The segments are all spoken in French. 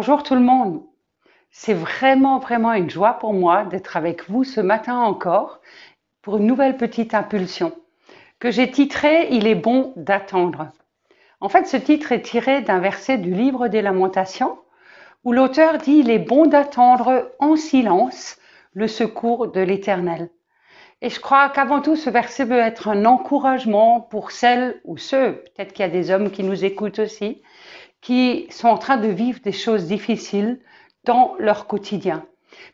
Bonjour tout le monde. C'est vraiment une joie pour moi d'être avec vous ce matin encore pour une nouvelle petite impulsion que j'ai titrée Il est bon d'attendre. En fait, ce titre est tiré d'un verset du livre des Lamentations où l'auteur dit Il est bon d'attendre en silence le secours de l'Éternel. Et je crois qu'avant tout, ce verset veut être un encouragement pour celles ou ceux, peut-être qu'il y a des hommes qui nous écoutent aussi, qui sont en train de vivre des choses difficiles dans leur quotidien.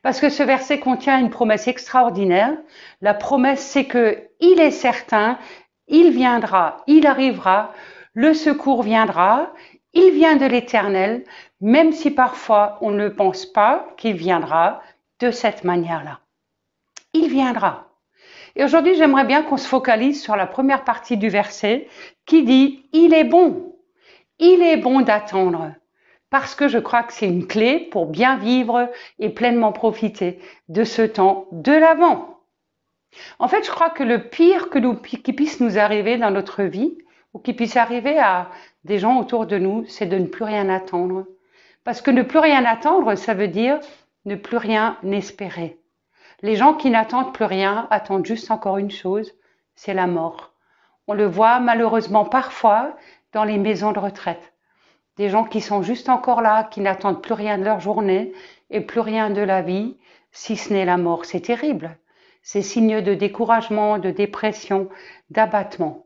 Parce que ce verset contient une promesse extraordinaire. La promesse, c'est que il est certain, il viendra, il arrivera, le secours viendra, il vient de l'Éternel, même si parfois on ne pense pas qu'il viendra de cette manière-là. Il viendra. Et aujourd'hui, j'aimerais bien qu'on se focalise sur la première partie du verset qui dit « Il est bon ». Il est bon d'attendre parce que je crois que c'est une clé pour bien vivre et pleinement profiter de ce temps de l'Avent. En fait, je crois que le pire qui puisse nous arriver dans notre vie ou qui puisse arriver à des gens autour de nous, c'est de ne plus rien attendre. Parce que ne plus rien attendre, ça veut dire ne plus rien espérer. Les gens qui n'attendent plus rien attendent juste encore une chose, c'est la mort. On le voit malheureusement parfois dans les maisons de retraite. Des gens qui sont juste encore là, qui n'attendent plus rien de leur journée et plus rien de la vie, si ce n'est la mort. C'est terrible. C'est signe de découragement, de dépression, d'abattement.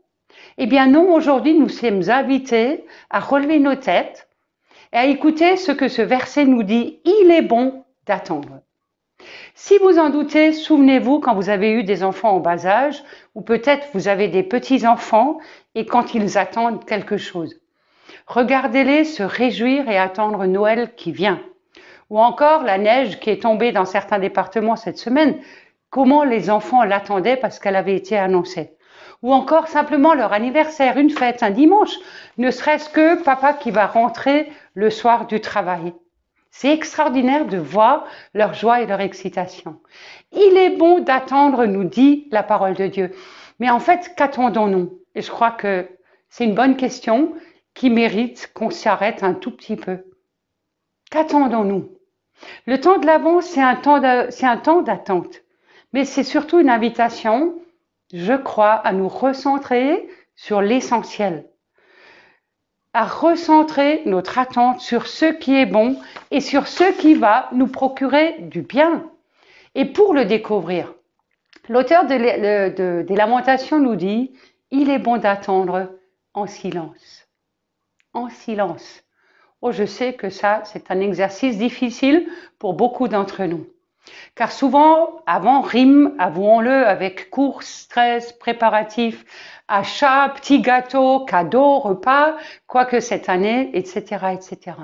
Eh bien non, aujourd'hui, nous sommes invités à relever nos têtes et à écouter ce que ce verset nous dit. Il est bon d'attendre. Si vous en doutez, souvenez-vous quand vous avez eu des enfants en bas âge, ou peut-être vous avez des petits-enfants, et quand ils attendent quelque chose. Regardez-les se réjouir et attendre Noël qui vient. Ou encore la neige qui est tombée dans certains départements cette semaine, comment les enfants l'attendaient parce qu'elle avait été annoncée. Ou encore simplement leur anniversaire, une fête, un dimanche, ne serait-ce que papa qui va rentrer le soir du travail. C'est extraordinaire de voir leur joie et leur excitation. Il est bon d'attendre, nous dit la parole de Dieu. Mais en fait, qu'attendons-nous? Et je crois que c'est une bonne question qui mérite qu'on s'arrête un tout petit peu. Qu'attendons-nous? Le temps de l'Avent, c'est un temps d'attente. Mais c'est surtout une invitation, je crois, à nous recentrer sur l'essentiel. À recentrer notre attente sur ce qui est bon et sur ce qui va nous procurer du bien. Et pour le découvrir, l'auteur des Lamentations nous dit « Il est bon d'attendre en silence. » En silence. Oh, je sais que ça, c'est un exercice difficile pour beaucoup d'entre nous. Car souvent, avant rime, avouons-le, avec course, stress, préparatifs, achats, petits gâteaux, cadeaux, repas, quoique cette année, etc., etc.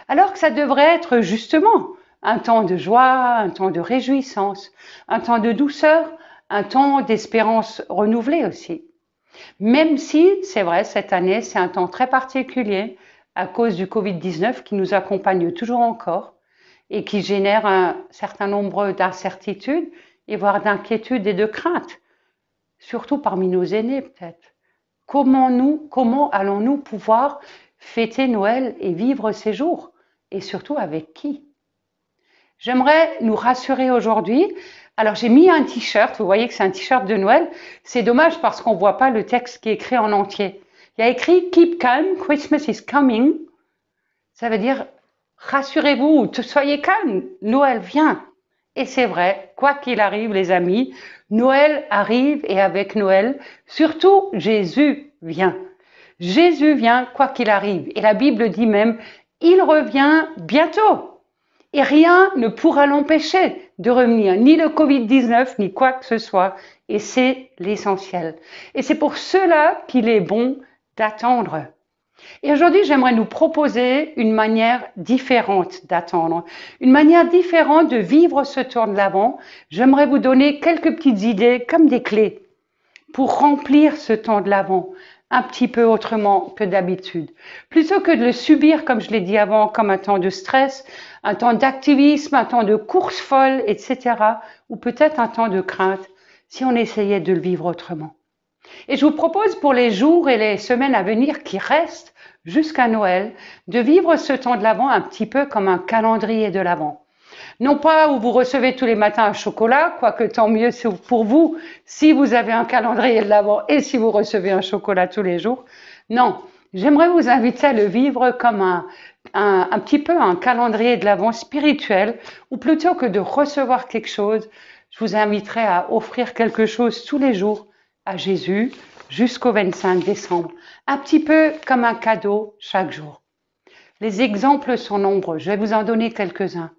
Alors que ça devrait être justement un temps de joie, un temps de réjouissance, un temps de douceur, un temps d'espérance renouvelée aussi. Même si, c'est vrai, cette année, c'est un temps très particulier à cause du Covid-19 qui nous accompagne toujours encore et qui génère un certain nombre d'incertitudes et voire d'inquiétudes et de craintes, surtout parmi nos aînés peut-être. Comment allons-nous pouvoir fêter Noël et vivre ces jours? Et surtout avec qui? J'aimerais nous rassurer aujourd'hui. Alors j'ai mis un t-shirt, vous voyez que c'est un t-shirt de Noël. C'est dommage parce qu'on ne voit pas le texte qui est écrit en entier. Il y a écrit « Keep calm, Christmas is coming ». Ça veut dire « Rassurez-vous, soyez calme, Noël vient ». Et c'est vrai, quoi qu'il arrive les amis, Noël arrive et avec Noël, surtout Jésus vient. Jésus vient quoi qu'il arrive. Et la Bible dit même « Il revient bientôt ». Et rien ne pourra l'empêcher de revenir, ni le Covid-19, ni quoi que ce soit. Et c'est l'essentiel. Et c'est pour cela qu'il est bon d'attendre. Et aujourd'hui, j'aimerais nous proposer une manière différente d'attendre, une manière différente de vivre ce temps de l'Avent. J'aimerais vous donner quelques petites idées comme des clés pour remplir ce temps de l'Avent un petit peu autrement que d'habitude. Plutôt que de le subir, comme je l'ai dit avant, comme un temps de stress, un temps d'activisme, un temps de course folle, etc. ou peut-être un temps de crainte, si on essayait de le vivre autrement. Et je vous propose pour les jours et les semaines à venir qui restent jusqu'à Noël, de vivre ce temps de l'Avent un petit peu comme un calendrier de l'Avent. Non pas où vous recevez tous les matins un chocolat, quoique tant mieux pour vous si vous avez un calendrier de l'Avent et si vous recevez un chocolat tous les jours. Non, j'aimerais vous inviter à le vivre comme un petit peu un calendrier de l'Avent spirituel, ou plutôt que de recevoir quelque chose, je vous inviterai à offrir quelque chose tous les jours à Jésus jusqu'au 25 décembre. Un petit peu comme un cadeau chaque jour. Les exemples sont nombreux, je vais vous en donner quelques-uns.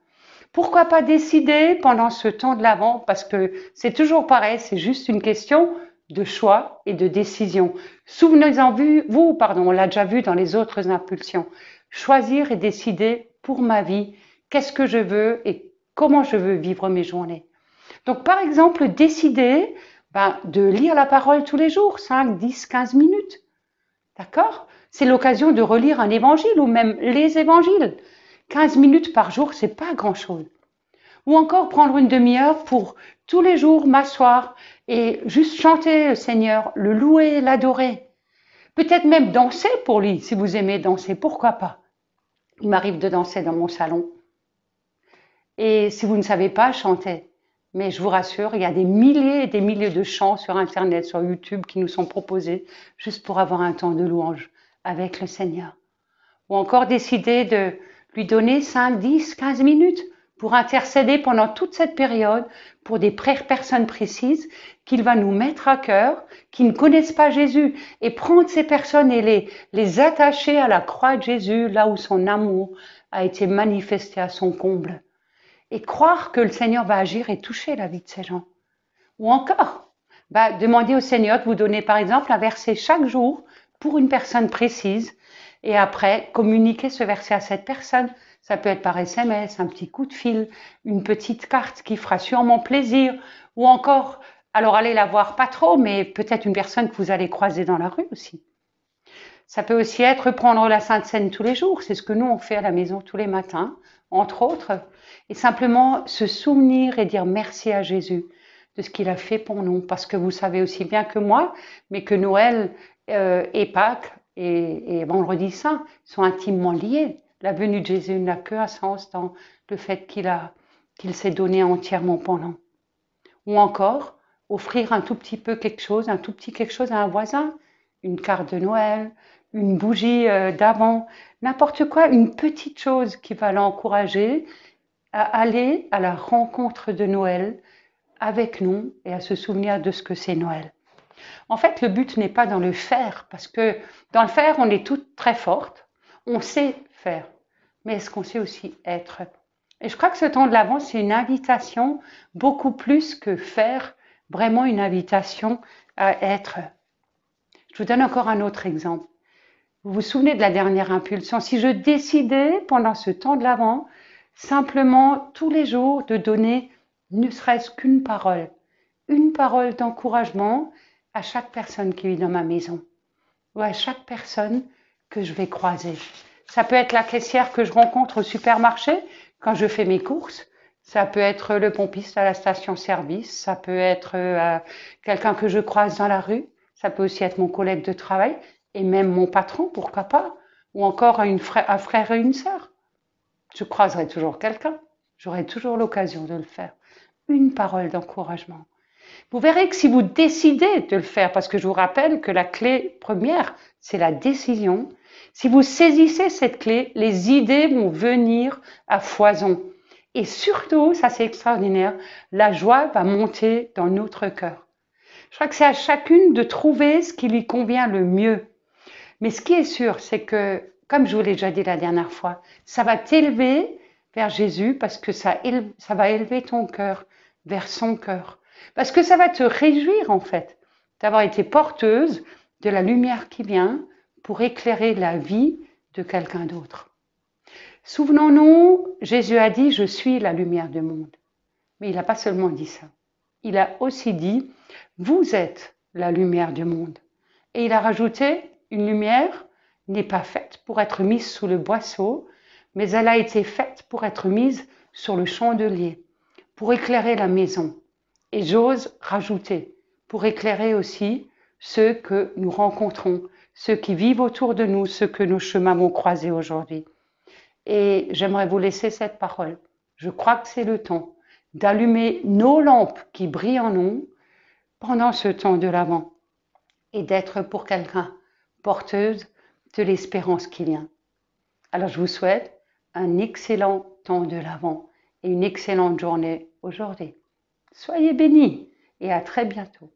Pourquoi pas décider pendant ce temps de l'Avent, parce que c'est toujours pareil, c'est juste une question de choix et de décision. Souvenez-en, on l'a déjà vu dans les autres impulsions. Choisir et décider pour ma vie, qu'est-ce que je veux et comment je veux vivre mes journées. Donc par exemple, décider de lire la parole tous les jours, 5, 10, 15 minutes. D'accord? C'est l'occasion de relire un évangile ou même les évangiles. 15 minutes par jour, c'est pas grand-chose. Ou encore prendre une demi-heure pour tous les jours m'asseoir et juste chanter le Seigneur, le louer, l'adorer. Peut-être même danser pour lui, si vous aimez danser, pourquoi pas. Il m'arrive de danser dans mon salon. Et si vous ne savez pas chanter, mais je vous rassure, il y a des milliers et des milliers de chants sur Internet, sur YouTube qui nous sont proposés juste pour avoir un temps de louange avec le Seigneur. Ou encore décider de lui donner 5, 10, 15 minutes pour intercéder pendant toute cette période pour des personnes précises qu'il va nous mettre à cœur, qui ne connaissent pas Jésus, et prendre ces personnes et les attacher à la croix de Jésus, là où son amour a été manifesté à son comble. Et croire que le Seigneur va agir et toucher la vie de ces gens. Ou encore, demander au Seigneur de vous donner par exemple un verset chaque jour pour une personne précise, et après communiquer ce verset à cette personne. Ça peut être par SMS, un petit coup de fil, une petite carte qui fera sûrement plaisir, ou encore, alors allez la voir pas trop, mais peut-être une personne que vous allez croiser dans la rue aussi. Ça peut aussi être prendre la Sainte Seine tous les jours, c'est ce que nous on fait à la maison tous les matins, entre autres, et simplement se souvenir et dire merci à Jésus de ce qu'il a fait pour nous, parce que vous savez aussi bien que moi, mais que Noël et Pâques et Vendredi Saint sont intimement liés. La venue de Jésus n'a qu'un sens dans le fait qu'il s'est donné entièrement pendant. Ou encore, offrir un tout petit peu quelque chose, un tout petit quelque chose à un voisin, une carte de Noël, une bougie d'avant, n'importe quoi, une petite chose qui va l'encourager à aller à la rencontre de Noël avec nous et à se souvenir de ce que c'est Noël. En fait, le but n'est pas dans le faire, parce que dans le faire, on est toutes très fortes, on sait faire, mais est-ce qu'on sait aussi être? Et je crois que ce temps de l'Avent, c'est une invitation beaucoup plus que faire, vraiment une invitation à être. Je vous donne encore un autre exemple. Vous vous souvenez de la dernière impulsion? Si je décidais pendant ce temps de l'Avent, simplement tous les jours de donner ne serait-ce qu'une parole d'encouragement à chaque personne qui vit dans ma maison ou à chaque personne que je vais croiser. Ça peut être la caissière que je rencontre au supermarché quand je fais mes courses. Ça peut être le pompiste à la station-service. Ça peut être quelqu'un que je croise dans la rue. Ça peut aussi être mon collègue de travail et même mon patron, pourquoi pas. Ou encore un frère et une sœur. Je croiserai toujours quelqu'un. J'aurai toujours l'occasion de le faire. Une parole d'encouragement. Vous verrez que si vous décidez de le faire, parce que je vous rappelle que la clé première, c'est la décision. Si vous saisissez cette clé, les idées vont venir à foison. Et surtout, ça c'est extraordinaire, la joie va monter dans notre cœur. Je crois que c'est à chacune de trouver ce qui lui convient le mieux. Mais ce qui est sûr, c'est que, comme je vous l'ai déjà dit la dernière fois, ça va t'élever vers Jésus parce que ça va élever ton cœur vers son cœur. Parce que ça va te réjouir en fait d'avoir été porteuse de la lumière qui vient pour éclairer la vie de quelqu'un d'autre. Souvenons-nous, Jésus a dit « Je suis la lumière du monde ». Mais il n'a pas seulement dit ça. Il a aussi dit « Vous êtes la lumière du monde ». Et il a rajouté « Une lumière n'est pas faite pour être mise sous le boisseau, mais elle a été faite pour être mise sur le chandelier, pour éclairer la maison. » Et j'ose rajouter, pour éclairer aussi ceux que nous rencontrons, ceux qui vivent autour de nous, ceux que nos chemins vont croiser aujourd'hui. Et j'aimerais vous laisser cette parole. Je crois que c'est le temps d'allumer nos lampes qui brillent en nous pendant ce temps de l'Avent et d'être pour quelqu'un porteuse de l'espérance qui vient. Alors je vous souhaite un excellent temps de l'Avent et une excellente journée aujourd'hui. Soyez bénis et à très bientôt.